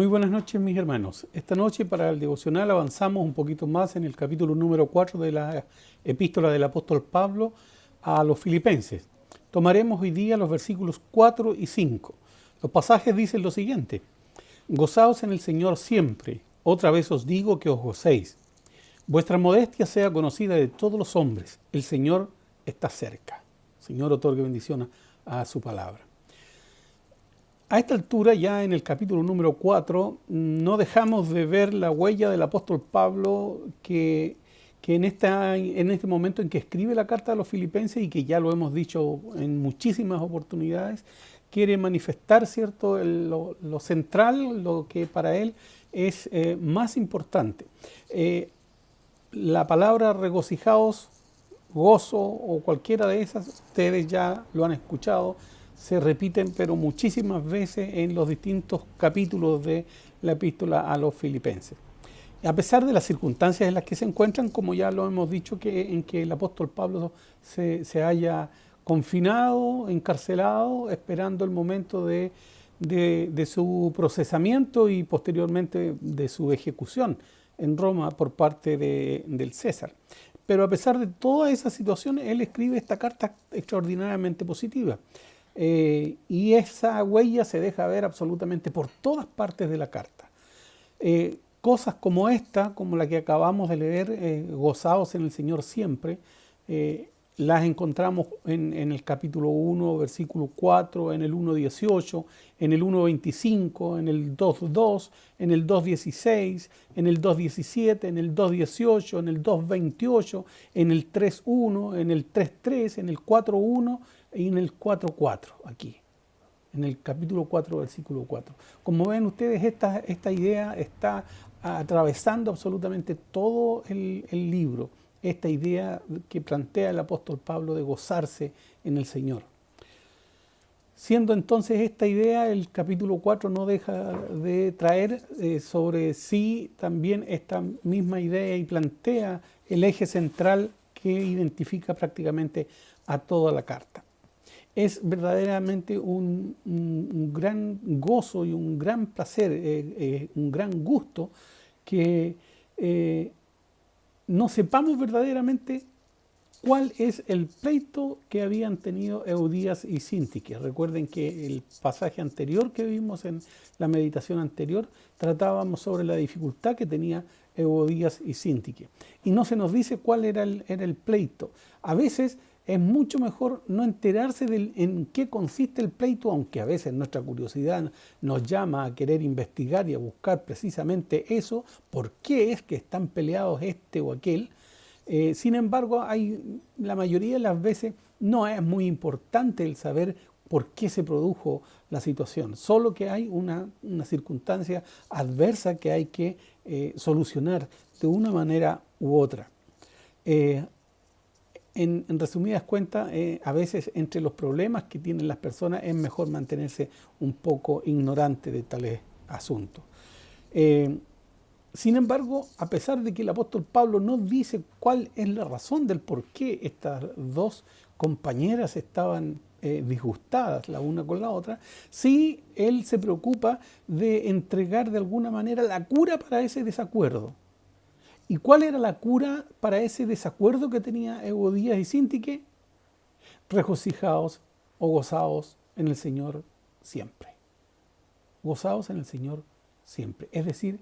Muy buenas noches, mis hermanos. Esta noche para el devocional avanzamos un poquito más en el capítulo número 4 de la epístola del apóstol Pablo a los filipenses. Tomaremos hoy día los versículos 4 y 5. Los pasajes dicen lo siguiente: Gozaos en el Señor siempre. Otra vez os digo que os gocéis. Vuestra modestia sea conocida de todos los hombres. El Señor está cerca. El Señor otorgue bendición a su palabra. A esta altura, ya en el capítulo número 4, no dejamos de ver la huella del apóstol Pablo que en este momento en que escribe la carta a los filipenses, y que ya lo hemos dicho en muchísimas oportunidades, quiere manifestar, ¿cierto?, lo central, lo que para él es más importante. La palabra regocijaos, gozo o cualquiera de esas, ustedes ya lo han escuchado, se repiten pero muchísimas veces en los distintos capítulos de la epístola a los filipenses. A pesar de las circunstancias en las que se encuentran, como ya lo hemos dicho, en que el apóstol Pablo se haya confinado, encarcelado, esperando el momento de su procesamiento y posteriormente de su ejecución en Roma por parte del César. Pero a pesar de todas esas situaciones, él escribe esta carta extraordinariamente positiva. Y esa huella se deja ver absolutamente por todas partes de la carta. Cosas como esta, como la que acabamos de leer, gozaos en el Señor siempre, las encontramos en el capítulo 1, versículo 4, en el 1.18, en el 1.25, en el 2.2, en el 2.16, en el 2.17, en el 2.18, en el 2.28, en el 3.1, en el 3.3, en el 4.1 y en el 4.4, aquí, en el capítulo 4, versículo 4. Como ven ustedes, esta idea está atravesando absolutamente todo el libro, esta idea que plantea el apóstol Pablo de gozarse en el Señor. Siendo entonces esta idea, el capítulo 4 no deja de traer sobre sí también esta misma idea y plantea el eje central que identifica prácticamente a toda la carta. Es verdaderamente un gran gozo y un gran placer, un gran gusto que no sepamos verdaderamente cuál es el pleito que habían tenido Eudías y Síntique. Recuerden que el pasaje anterior que vimos en la meditación anterior tratábamos sobre la dificultad que tenía Eudías y Síntique. Y no se nos dice cuál era el pleito. A veces es mucho mejor no enterarse en qué consiste el pleito, aunque a veces nuestra curiosidad nos llama a querer investigar y a buscar precisamente eso, por qué es que están peleados este o aquel. Sin embargo, la mayoría de las veces no es muy importante el saber por qué se produjo la situación, solo que hay una circunstancia adversa que hay que solucionar de una manera u otra. En resumidas cuentas, a veces entre los problemas que tienen las personas es mejor mantenerse un poco ignorante de tales asuntos. Sin embargo, a pesar de que el apóstol Pablo no dice cuál es la razón del por qué estas dos compañeras estaban disgustadas la una con la otra, sí él se preocupa de entregar de alguna manera la cura para ese desacuerdo. ¿Y cuál era la cura para ese desacuerdo que tenía Eudías y Síntique? Regocijaos o gozaos en el Señor siempre. Gozaos en el Señor siempre. Es decir,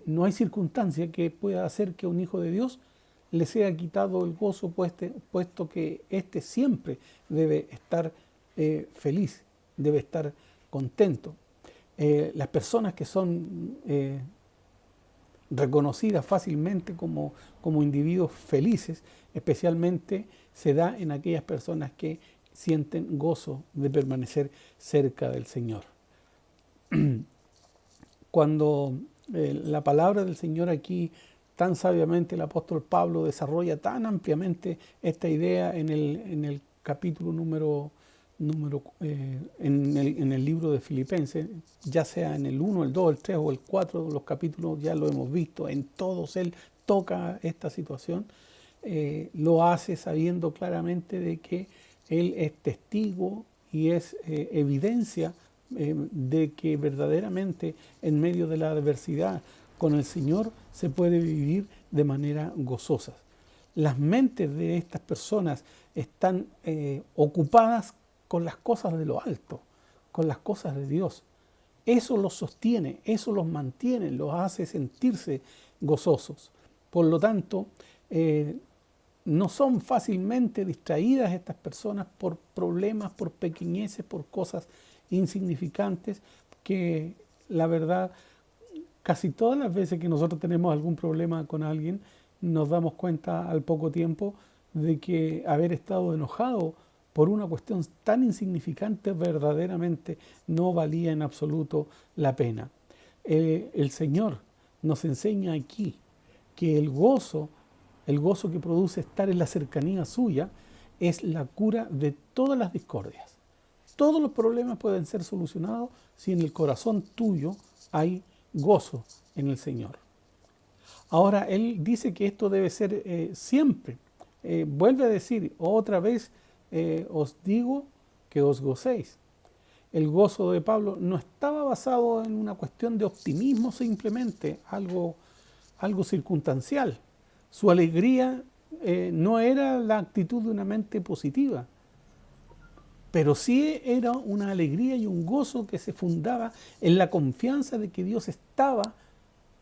no hay circunstancia que pueda hacer que a un hijo de Dios le sea quitado el gozo, puesto que éste siempre debe estar feliz, debe estar contento. Las personas que son reconocidas fácilmente como individuos felices, especialmente se da en aquellas personas que sienten gozo de permanecer cerca del Señor. Cuando la palabra del Señor aquí, tan sabiamente el apóstol Pablo desarrolla tan ampliamente esta idea en el capítulo en el libro de Filipenses, ya sea en el 1, el 2, el 3 o el 4, los capítulos ya lo hemos visto, en todos él toca esta situación, lo hace sabiendo claramente de que él es testigo y es evidencia de que verdaderamente en medio de la adversidad con el Señor se puede vivir de manera gozosa. Las mentes de estas personas están ocupadas con las cosas de lo alto, con las cosas de Dios. Eso los sostiene, eso los mantiene, los hace sentirse gozosos. Por lo tanto, no son fácilmente distraídas estas personas por problemas, por pequeñeces, por cosas insignificantes que la verdad casi todas las veces que nosotros tenemos algún problema con alguien nos damos cuenta al poco tiempo de que haber estado enojado por una cuestión tan insignificante verdaderamente no valía en absoluto la pena. El Señor nos enseña aquí que el gozo que produce estar en la cercanía suya, es la cura de todas las discordias. Todos los problemas pueden ser solucionados si en el corazón tuyo hay gozo en el Señor. Ahora, Él dice que esto debe ser siempre. Vuelve a decir, otra vez os digo que os gocéis. El gozo de Pablo no estaba basado en una cuestión de optimismo simplemente, algo circunstancial. Su alegría no era la actitud de una mente positiva, pero sí era una alegría y un gozo que se fundaba en la confianza de que Dios estaba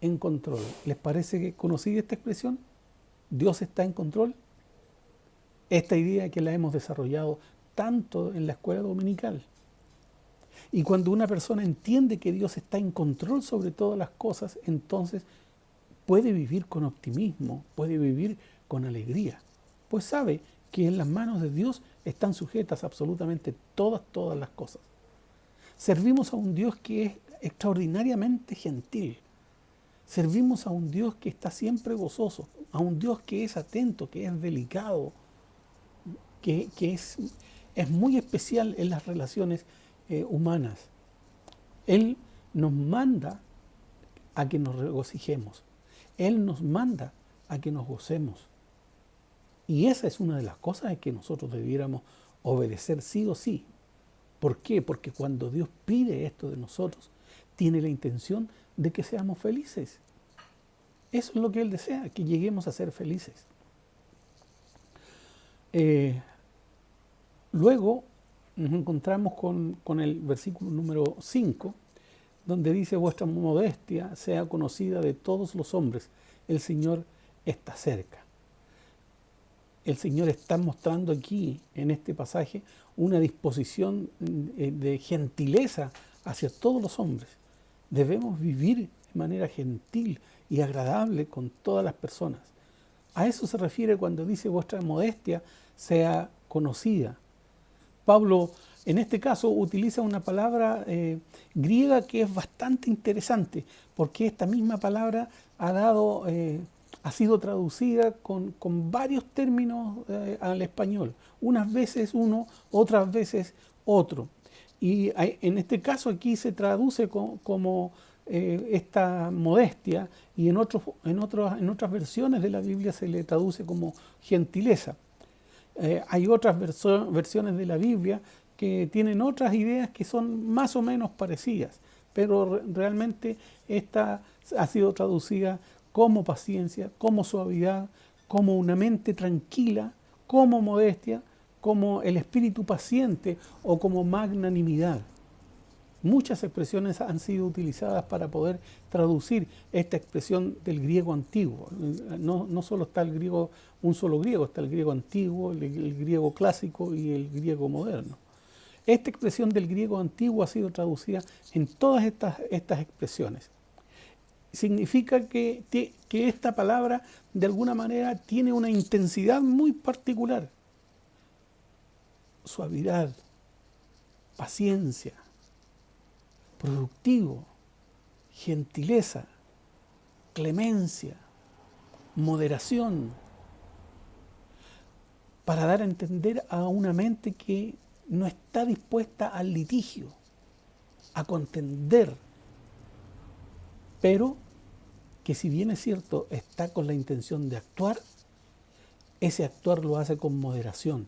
en control. ¿Les parece conocida esta expresión? ¿Dios está en control? Esta idea que la hemos desarrollado tanto en la escuela dominical. Y cuando una persona entiende que Dios está en control sobre todas las cosas, entonces puede vivir con optimismo, puede vivir con alegría, pues sabe que en las manos de Dios están sujetas absolutamente todas las cosas. Servimos a un Dios que es extraordinariamente gentil. Servimos a un Dios que está siempre gozoso, a un Dios que es atento, que es delicado, que es muy especial en las relaciones humanas. Él nos manda a que nos regocijemos. Él nos manda a que nos gocemos. Y esa es una de las cosas que nosotros debiéramos obedecer sí o sí. ¿Por qué? Porque cuando Dios pide esto de nosotros, tiene la intención de que seamos felices. Eso es lo que Él desea, que lleguemos a ser felices. Luego nos encontramos con el versículo número 5, donde dice: vuestra modestia sea conocida de todos los hombres, el Señor está cerca. El Señor está mostrando aquí, en este pasaje, una disposición de gentileza hacia todos los hombres. Debemos vivir de manera gentil y agradable con todas las personas. A eso se refiere cuando dice vuestra modestia sea conocida. Pablo, en este caso, utiliza una palabra griega que es bastante interesante, porque esta misma palabra ha sido traducida con varios términos al español. Unas veces uno, otras veces otro. Y en este caso aquí se traduce como esta modestia, y en otras versiones de la Biblia se le traduce como gentileza. Hay otras versiones de la Biblia que tienen otras ideas que son más o menos parecidas, pero realmente esta ha sido traducida como paciencia, como suavidad, como una mente tranquila, como modestia, como el espíritu paciente o como magnanimidad. Muchas expresiones han sido utilizadas para poder traducir esta expresión del griego antiguo. No solo está el griego, un solo griego, está el griego antiguo, el griego clásico y el griego moderno. Esta expresión del griego antiguo ha sido traducida en todas estas expresiones. Significa que esta palabra de alguna manera tiene una intensidad muy particular. Suavidad, paciencia, productivo, gentileza, clemencia, moderación, para dar a entender a una mente que no está dispuesta al litigio, a contender, pero que, si bien es cierto, está con la intención de actuar, ese actuar lo hace con moderación.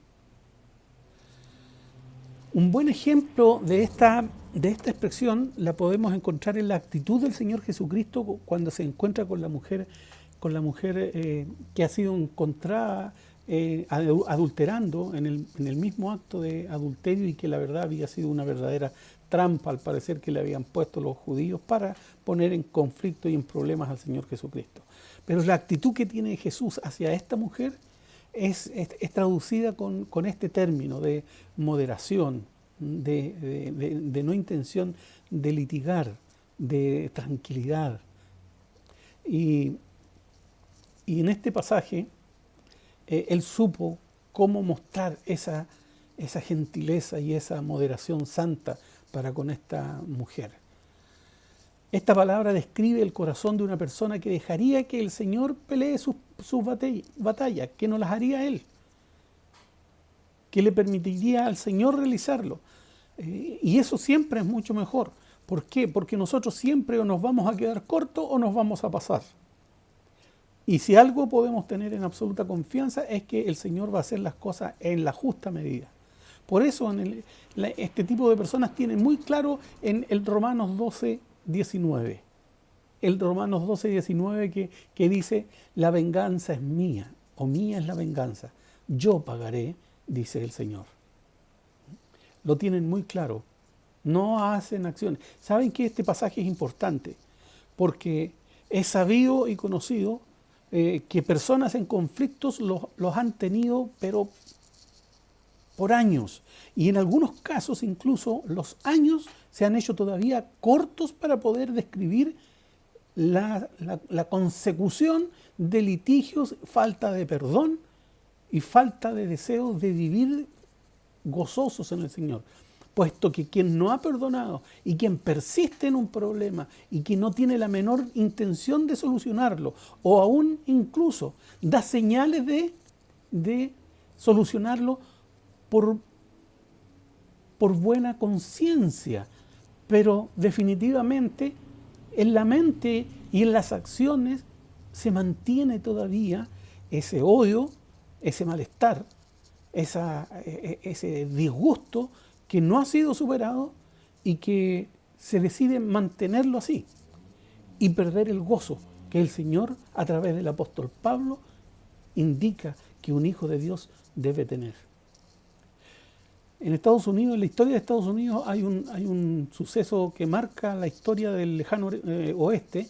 Un buen ejemplo de esta expresión la podemos encontrar en la actitud del Señor Jesucristo cuando se encuentra con la mujer que ha sido encontrada adulterando en el mismo acto de adulterio, y que la verdad había sido una verdadera trampa, al parecer, que le habían puesto los judíos para poner en conflicto y en problemas al Señor Jesucristo. Pero la actitud que tiene Jesús hacia esta mujer es traducida con este término de moderación, de no intención de litigar, de tranquilidad. Y en este pasaje, él supo cómo mostrar esa gentileza y esa moderación santa para con esta mujer. Esta palabra describe el corazón de una persona que dejaría que el Señor pelee sus batallas, que no las haría Él, que le permitiría al Señor realizarlo. Y eso siempre es mucho mejor. ¿Por qué? Porque nosotros siempre o nos vamos a quedar cortos o nos vamos a pasar. Y si algo podemos tener en absoluta confianza es que el Señor va a hacer las cosas en la justa medida. Por eso este tipo de personas tienen muy claro en el Romanos 12, 19. El Romanos 12, 19 que dice: la venganza es mía, o mía es la venganza. Yo pagaré, dice el Señor. Lo tienen muy claro. No hacen acciones. Saben que este pasaje es importante porque es sabido y conocido que personas en conflictos los han tenido, pero por años. Y en algunos casos incluso los años se han hecho todavía cortos para poder describir la consecución de litigios, falta de perdón y falta de deseos de vivir gozosos en el Señor. Puesto que quien no ha perdonado y quien persiste en un problema y que no tiene la menor intención de solucionarlo, o aún incluso da señales de solucionarlo por buena conciencia, pero definitivamente en la mente y en las acciones se mantiene todavía ese odio, ese malestar, ese disgusto que no ha sido superado, y que se decide mantenerlo así y perder el gozo que el Señor, a través del apóstol Pablo, indica que un hijo de Dios debe tener. En Estados Unidos, en la historia de Estados Unidos, hay un suceso que marca la historia del lejano oeste,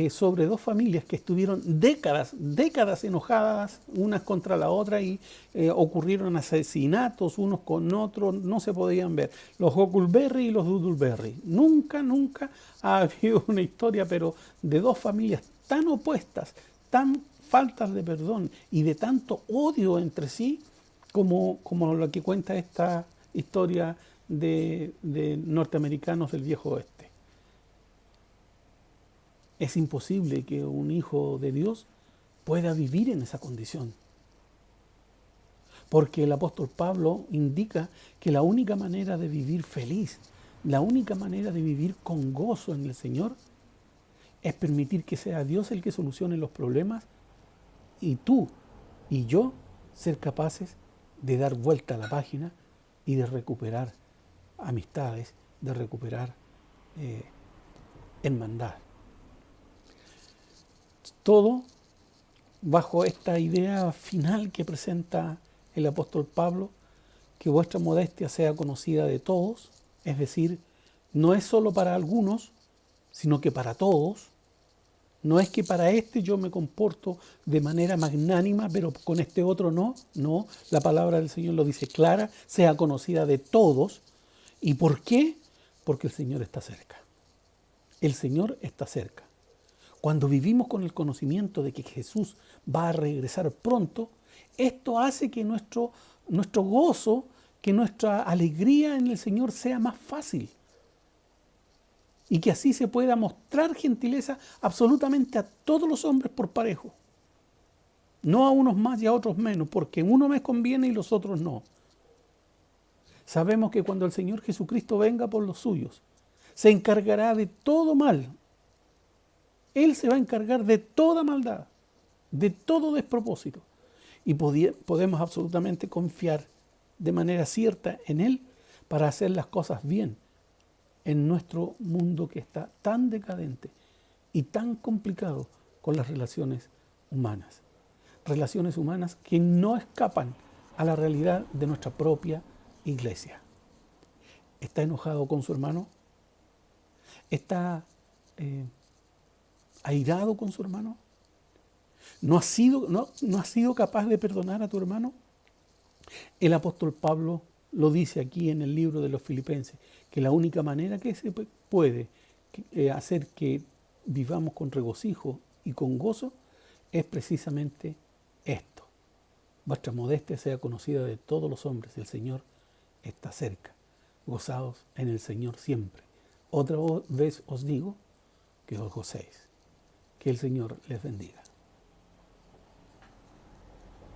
sobre dos familias que estuvieron décadas enojadas unas contra la otra, y ocurrieron asesinatos unos con otros, no se podían ver. Los Huckleberry y los Doodleberry. Nunca ha habido una historia, pero de dos familias tan opuestas, tan faltas de perdón y de tanto odio entre sí, como lo que cuenta esta historia de norteamericanos del viejo oeste. Es imposible que un hijo de Dios pueda vivir en esa condición. Porque el apóstol Pablo indica que la única manera de vivir feliz, la única manera de vivir con gozo en el Señor, es permitir que sea Dios el que solucione los problemas, y tú y yo ser capaces de dar vuelta a la página y de recuperar amistades, de recuperar hermandad. Todo bajo esta idea final que presenta el apóstol Pablo: que vuestra modestia sea conocida de todos, es decir, no es solo para algunos, sino que para todos. No es que para este yo me comporto de manera magnánima, pero con este otro no. No, la palabra del Señor lo dice clara: sea conocida de todos. ¿Y por qué? Porque el Señor está cerca. El Señor está cerca. Cuando vivimos con el conocimiento de que Jesús va a regresar pronto, esto hace que nuestro gozo, que nuestra alegría en el Señor sea más fácil. Y que así se pueda mostrar gentileza absolutamente a todos los hombres por parejo. No a unos más y a otros menos, porque uno me conviene y los otros no. Sabemos que cuando el Señor Jesucristo venga por los suyos, se encargará de todo mal. Él se va a encargar de toda maldad, de todo despropósito. Y podemos absolutamente confiar de manera cierta en Él, para hacer las cosas bien en nuestro mundo que está tan decadente y tan complicado con las relaciones humanas. Relaciones humanas que no escapan a la realidad de nuestra propia iglesia. ¿Está enojado con su hermano? ¿Está airado con su hermano? ¿No has sido capaz de perdonar a tu hermano? El apóstol Pablo lo dice aquí en el libro de los Filipenses, que la única manera que se puede hacer que vivamos con regocijo y con gozo es precisamente esto. Vuestra modestia sea conocida de todos los hombres, el Señor está cerca. Gozaos en el Señor siempre. Otra vez os digo que os gocéis. Que el Señor les bendiga.